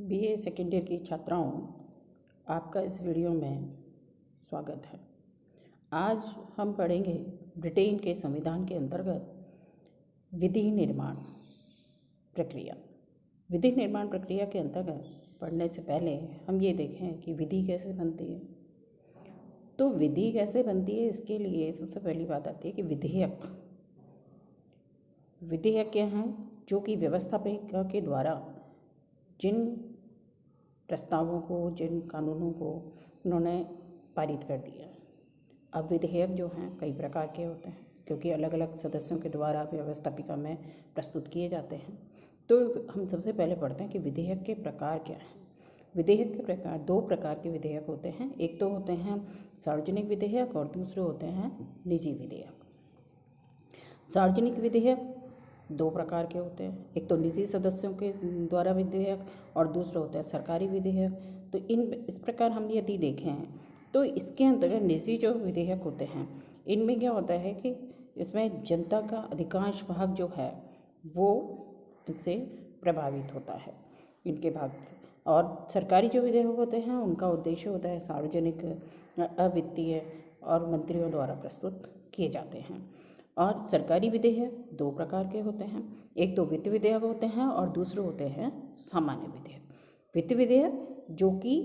BA second year की छात्राओं, आपका इस वीडियो में स्वागत है। आज हम पढ़ेंगे ब्रिटेन के संविधान के अंतर्गत विधि निर्माण प्रक्रिया। विधि निर्माण प्रक्रिया के अंतर्गत पढ़ने से पहले हम ये देखें कि विधि कैसे बनती है। तो विधि कैसे बनती है, इसके लिए सबसे पहली बात आती है कि विधेयक क्या हैं, जो कि व्यवस्थापिका के द्वारा जिन प्रस्तावों को, जिन कानूनों को उन्होंने पारित कर दिया। अब विधेयक जो हैं कई प्रकार के होते हैं, क्योंकि अलग अलग सदस्यों के द्वारा व्यवस्थापिका में प्रस्तुत किए जाते हैं। तो हम सबसे पहले पढ़ते हैं कि विधेयक के प्रकार क्या हैं। विधेयक के प्रकार, दो प्रकार के विधेयक होते हैं। एक तो होते हैं सार्वजनिक विधेयक और दूसरे होते हैं निजी विधेयक। सार्वजनिक विधेयक दो प्रकार के होते हैं, एक तो निजी सदस्यों के द्वारा विधेयक और दूसरा होता है सरकारी विधेयक। तो इस प्रकार हम यदि देखें तो इसके अंतर्गत निजी जो विधेयक होते हैं, इनमें क्या होता है कि इसमें जनता का अधिकांश भाग जो है वो इनसे प्रभावित होता है, इनके भाग से। और सरकारी जो विधेयक होते हैं उनका उद्देश्य होता है सार्वजनिक, अवित्तीय और मंत्रियों द्वारा प्रस्तुत किए जाते हैं। और सरकारी विधेयक दो प्रकार के होते हैं, एक तो वित्त विधेयक होते हैं और दूसरे होते हैं सामान्य विधेयक। वित्त विधेयक जो कि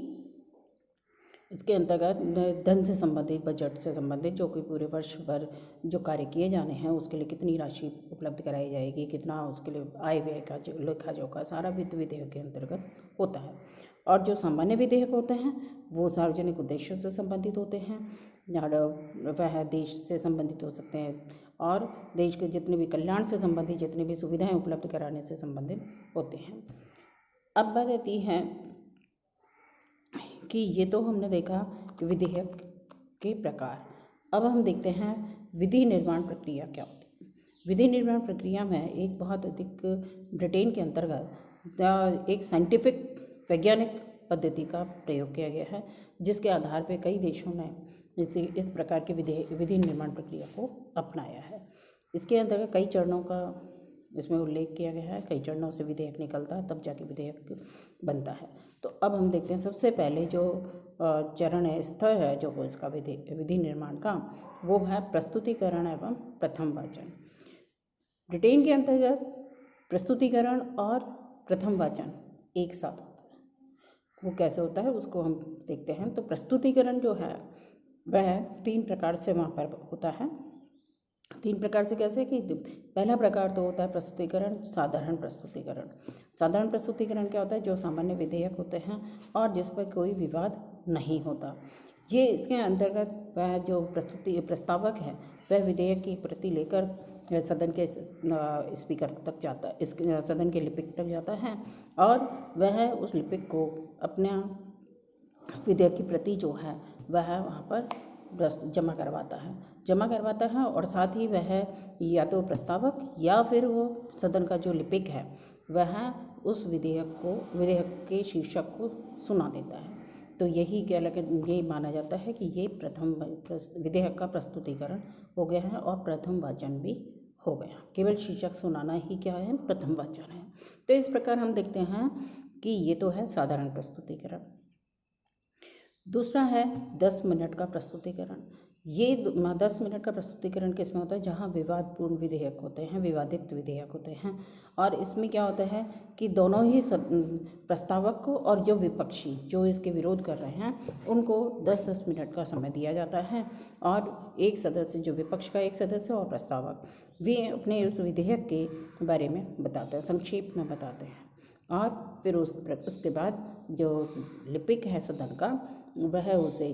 इसके अंतर्गत धन से संबंधित, बजट से संबंधित, जो कि पूरे वर्ष भर जो कार्य किए जाने हैं उसके लिए कितनी राशि उपलब्ध कराई जाएगी, कितना उसके लिए आय व्यय का जो लेखा जोखा सारा वित्त विधेयक के अंतर्गत होता है। और जो सामान्य विधेयक होते हैं वो सार्वजनिक उद्देश्यों से संबंधित होते हैं, वह देश से संबंधित हो सकते हैं और देश के जितने भी कल्याण से संबंधित जितनी भी सुविधाएं उपलब्ध कराने से संबंधित होते हैं। अब बात आती है कि ये तो हमने देखा विधेयक के प्रकार। अब हम देखते हैं विधि निर्माण प्रक्रिया क्या होती है। विधि निर्माण प्रक्रिया में एक बहुत अधिक ब्रिटेन के अंतर्गत एक साइंटिफिक वैज्ञानिक पद्धति का प्रयोग किया गया है, जिसके आधार पर कई देशों ने इस प्रकार की विधि निर्माण प्रक्रिया को अपनाया है। इसके अंतर्गत कई चरणों का इसमें उल्लेख किया गया है, कई चरणों से विधेयक निकलता है तब जाके विधेयक बनता है। तो अब हम देखते हैं सबसे पहले जो चरण है, स्तर है जो इसका विधि निर्माण का, वो है प्रस्तुतिकरण एवं प्रथम वाचन। ब्रिटेन के अंतर्गत प्रस्तुतिकरण और प्रथम वाचन एक साथ होता है। वो कैसे होता है उसको हम देखते हैं। तो प्रस्तुतिकरण जो है वह तीन प्रकार से वहाँ पर होता है। तीन प्रकार से कैसे कि पहला प्रकार तो होता है प्रस्तुतिकरण, साधारण प्रस्तुतिकरण। साधारण प्रस्तुतिकरण क्या होता है, जो सामान्य विधेयक होते हैं और जिस पर कोई विवाद नहीं होता। ये इसके अंतर्गत वह जो प्रस्तावक है वह विधेयक की प्रति लेकर सदन के स्पीकर तक जाता है, इस सदन के लिपिक तक जाता है और वह उस लिपिक को अपना विधेयक की प्रति जो है वह वहाँ पर जमा करवाता है और साथ ही वह या तो प्रस्तावक या फिर वो सदन का जो लिपिक है वह उस विधेयक के शीर्षक को सुना देता है। तो यही माना जाता है कि ये प्रथम विधेयक का प्रस्तुतिकरण हो गया है और प्रथम वाचन भी हो गया। केवल शीर्षक सुनाना ही क्या है, प्रथम वाचन है। तो इस प्रकार हम देखते हैं कि ये तो है साधारण प्रस्तुतिकरण। दूसरा है 10 मिनट का प्रस्तुतिकरण। ये 10 मिनट का प्रस्तुतिकरण किसमें होता है, जहाँ विवादपूर्ण विधेयक होते हैं, विवादित विधेयक होते हैं। और इसमें क्या होता है कि दोनों ही प्रस्तावक को और जो विपक्षी जो इसके विरोध कर रहे हैं उनको 10-10 मिनट का समय दिया जाता है। और एक सदस्य, जो विपक्ष का एक सदस्य और प्रस्तावक, वे अपने उस विधेयक के बारे में बताते हैं, संक्षेप में बताते हैं। और फिर उसके बाद जो लिपिक है सदन का वह उसे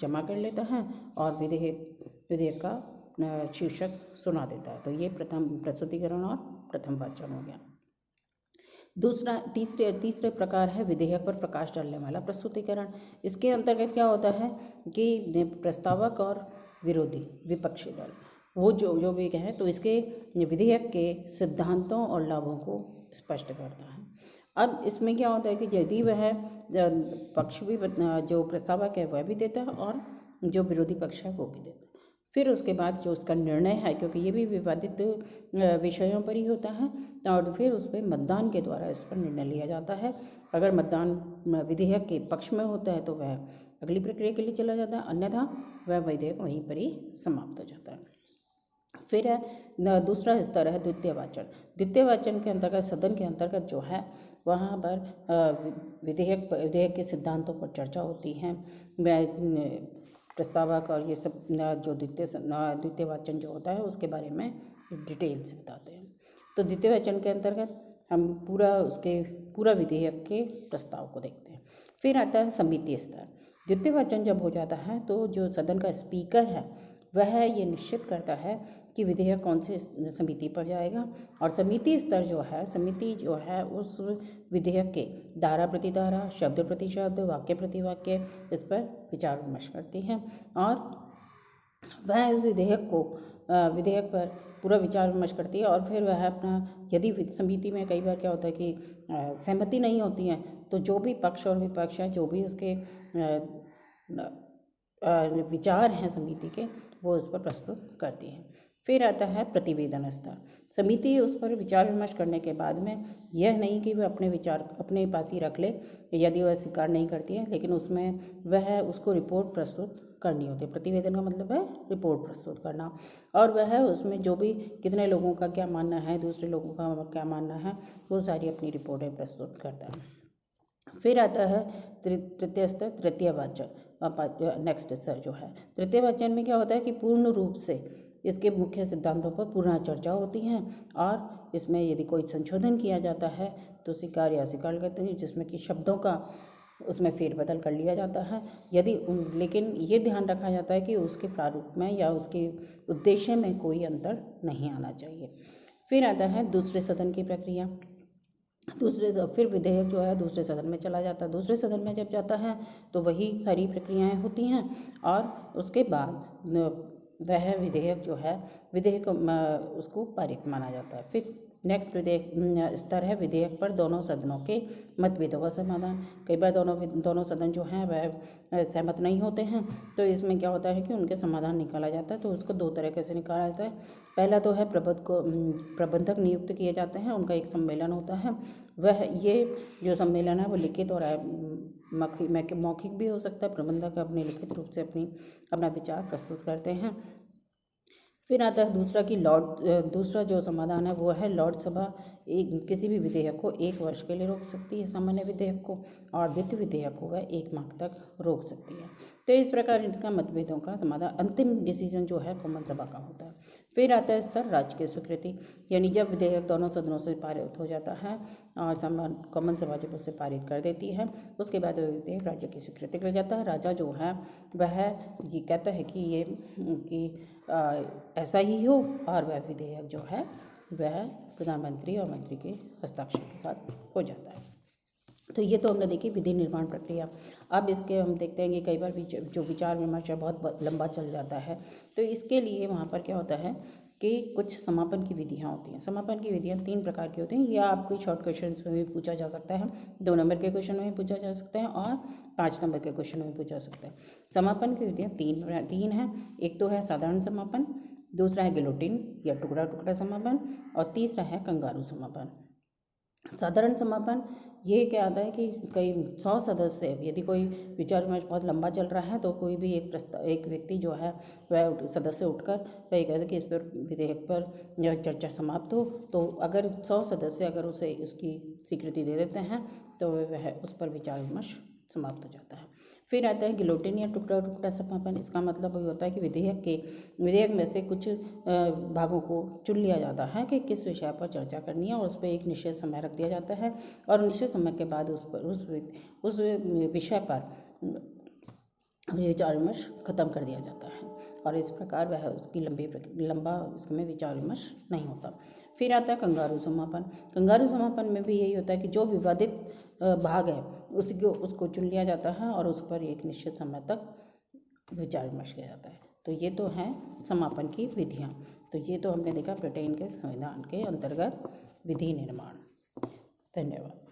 जमा कर लेता है और विधेयक का शीर्षक सुना देता है। तो ये प्रथम प्रस्तुतिकरण और प्रथम वाचन हो गया। तीसरे प्रकार है विधेयक पर प्रकाश डालने वाला प्रस्तुतिकरण। इसके अंतर्गत क्या होता है कि प्रस्तावक और विपक्षी दल वो जो भी कहें तो इसके विधेयक के सिद्धांतों और लाभों को स्पष्ट करता है। अब इसमें क्या होता है कि यदि वह पक्ष भी, जो प्रस्तावक है वह भी देता है और जो विरोधी पक्ष है वो भी देता है। फिर उसके बाद जो उसका निर्णय है, क्योंकि ये भी विवादित विषयों पर ही होता है, और फिर उस पर मतदान के द्वारा इस पर निर्णय लिया जाता है। अगर मतदान विधेयक के पक्ष में होता है तो वह अगली प्रक्रिया के लिए चला जाता है, अन्यथा वह विधेयक वहीं पर ही समाप्त हो जाता है। फिर है दूसरा स्तर है द्वितीय वाचन। द्वितीय वाचन के अंतर्गत सदन के अंतर्गत जो है वहाँ पर विधेयक के सिद्धांतों पर चर्चा होती है। प्रस्तावक और ये सब जो द्वितीय वाचन जो होता है उसके बारे में डिटेल से बताते हैं। तो द्वितीय वाचन के अंतर्गत हम पूरा विधेयक के प्रस्ताव को देखते हैं। फिर आता है समिति स्तर। द्वितीय वाचन जब हो जाता है तो जो सदन का स्पीकर है वह ये निश्चित करता है कि विधेयक कौन से समिति पर जाएगा, और समिति स्तर समिति जो है उस विधेयक के धारा प्रति धारा, शब्द प्रति शब्द, वाक्य प्रति वाक्य इस पर विचार विमर्श करती है, और वह इस विधेयक पर पूरा विचार विमर्श करती है। और फिर वह अपना, यदि समिति में कई बार क्या होता है कि सहमति नहीं होती है, तो जो भी पक्ष और विपक्ष है, जो भी उसके विचार हैं समिति के, वो उस पर प्रस्तुत करती है। फिर आता है प्रतिवेदन स्तर। समिति उस पर विचार विमर्श करने के बाद में यह नहीं कि वह अपने विचार अपने पास ही रख ले यदि वह स्वीकार नहीं करती है, लेकिन उसमें वह उसको रिपोर्ट प्रस्तुत करनी होती है। प्रतिवेदन का मतलब है रिपोर्ट प्रस्तुत करना, और वह उसमें जो भी कितने लोगों का क्या मानना है, दूसरे लोगों का क्या मानना है, वो सारी अपनी रिपोर्टें प्रस्तुत करता है। फिर आता है तृतीय स्तर तृतीय वाचन। नेक्स्ट स्तर जो है तृतीय वाचन में क्या होता है कि पूर्ण रूप से इसके मुख्य सिद्धांतों पर पूर्ण चर्चा होती है, और इसमें यदि कोई संशोधन किया जाता है तो स्वीकार या अस्वीकार करते हैं, जिसमें कि शब्दों का उसमें फेरबदल कर लिया जाता है। लेकिन ये ध्यान रखा जाता है कि उसके प्रारूप में या उसके उद्देश्य में कोई अंतर नहीं आना चाहिए। फिर आता है दूसरे सदन की प्रक्रिया। फिर विधेयक जो है दूसरे सदन में चला जाता है। दूसरे सदन में जब जाता है तो वही सारी प्रक्रियाएं होती हैं, और उसके बाद वह विधेयक उसको पारित माना जाता है। फिर नेक्स्ट स्तर है विधेयक पर दोनों सदनों के मतभेदों का समाधान। कई बार दोनों सदन जो हैं वह सहमत नहीं होते हैं, तो इसमें क्या होता है कि उनके समाधान निकाला जाता है। तो उसको दो तरीके से निकाला जाता है। पहला तो है प्रबंधक नियुक्त किए जाते हैं, उनका एक सम्मेलन होता है। वह ये जो सम्मेलन है वो लिखित और मौखिक भी हो सकता है। प्रबंधक अपने लिखित रूप से अपना विचार प्रस्तुत करते हैं। फिर आता है दूसरा जो समाधान है वो है लॉर्ड सभा किसी भी विधेयक को 1 वर्ष के लिए रोक सकती है, सामान्य विधेयक को, और वित्त विधेयक को वह 1 माह तक रोक सकती है। तो इस प्रकार इनका मतभेदों का समाधान, अंतिम डिसीजन जो है कॉमन सभा का होता है। फिर आता है स्तर राज्य की स्वीकृति, यानी जब विधेयक दोनों सदनों से पारित हो जाता है और कॉमन सभा जब उससे पारित कर देती है, उसके बाद वह विधेयक राज्य की स्वीकृति कर जाता है। राजा जो है वह ये कहता है कि ऐसा ही हो, और वह विधेयक जो है वह प्रधानमंत्री और मंत्री के हस्ताक्षर के साथ हो जाता है। तो ये तो हमने देखी विधि निर्माण प्रक्रिया। अब इसके हम देखते हैं कि कई बार जो विचार विमर्श है बहुत लंबा चल जाता है, तो इसके लिए वहाँ पर क्या होता है कि कुछ समापन की विधियाँ होती हैं। समापन की विधियाँ 3 प्रकार की होती हैं। यह आपको शॉर्ट क्वेश्चन में भी पूछा जा सकता है, 2 नंबर के क्वेश्चन में भी पूछा जा सकता है, और 5 नंबर के क्वेश्चन में भी पूछा जा सकता है। समापन की विधियाँ तीन हैं। एक तो है साधारण समापन, दूसरा है गिलोटिन या टुकड़ा टुकड़ा समापन, और तीसरा है कंगारू समापन। साधारण समापन ये क्या आता है कि कई 100 सदस्य, यदि कोई विचार विमर्श बहुत लंबा चल रहा है तो कोई भी एक व्यक्ति जो है वह सदस्य उठकर वह कहता है कि इस पर विधेयक पर चर्चा समाप्त हो। तो अगर 100 सदस्य अगर उसे उसकी स्वीकृति दे देते हैं तो वह उस पर विचार विमर्श समाप्त हो जाता है। फिर आता है गिलोटिन या टुकड़ा टुकड़ा समापन। इसका मतलब ये होता है कि विधेयक में से कुछ भागों को चुन लिया जाता है कि किस विषय पर चर्चा करनी है, और उस पर एक निश्चित समय रख दिया जाता है, और निश्चित समय के बाद उस विषय पर विचार विमर्श खत्म कर दिया जाता है, और इस प्रकार वह उसकी लंबा इसमें विचार विमर्श नहीं होता। फिर आता है कंगारू समापन। कंगारू समापन में भी यही होता है कि जो विवादित भाग है उसको चुन लिया जाता है, और उस पर एक निश्चित समय तक विचार विमर्श किया जाता है। तो ये तो है समापन की विधियाँ। तो ये तो हमने देखा ब्रिटेन के संविधान के अंतर्गत विधि निर्माण। धन्यवाद।